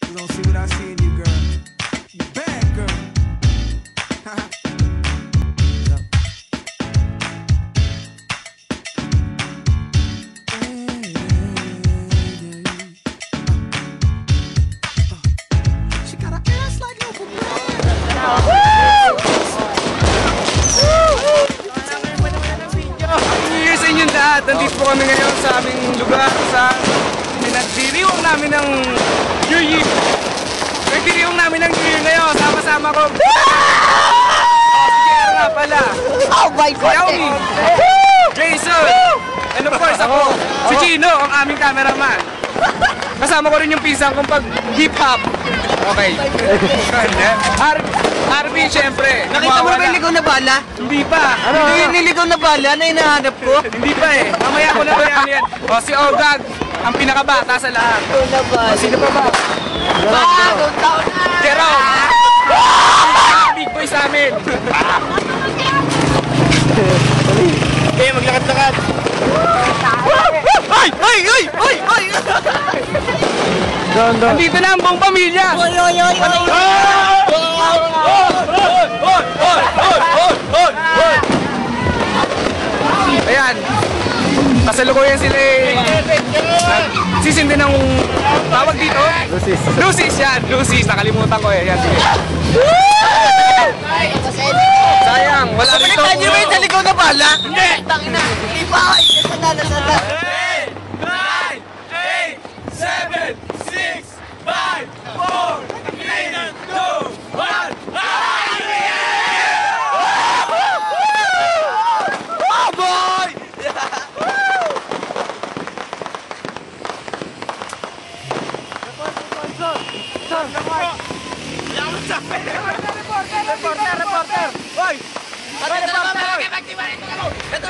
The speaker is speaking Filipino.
You don't see what I see in you, girl. You bad, girl. She got an ass like local Sa inyong lahat, nandito po kami ngayon sa aming lugar sa pinagdiriwang namin ng New Year. Nagdiriwang namin ng New Year ngayon, sama-sama ko. Si Jer nga pala. Oh my God! Xiaomi, Jason, and of course ako, si Gino, ang aming cameraman. Kasama ko rin yung pisang kong pag hip-hop. Okay. Arvin, syempre. Nakita mo ba yung ligaw na bala? Hindi pa. Hindi yung niligaw na bala na hinahanap ko? Hindi pa eh. Mamaya ko na ba yan? O si Ogag, ang pinakabata sa lahat. Ligaw na bala. Sino pa ba? Bagong taon na! Jerome! Big boy sa amin. Okay, maglakad-lakad. Ay! Ay! Ay! Ay! Ay! Nandito na ang buong pamilya. Oy! Oy! Oy! Oy! Ayan. Kasalukuyan sila eh. Sisindi ng tawag dito? Lucis. Lucis yan. Lucis. Nakalimutan ko eh. Yan. Sige. Sayang. Wala rito. Balikan niyo ba yung naligaw na bala? Hindi. Tangina. Hindi pa. Ay, nasana. 8, 9, 8, 7, 6, 5, 4, 3, 2, 1. Oh boy! Reporter! Hoy! Ito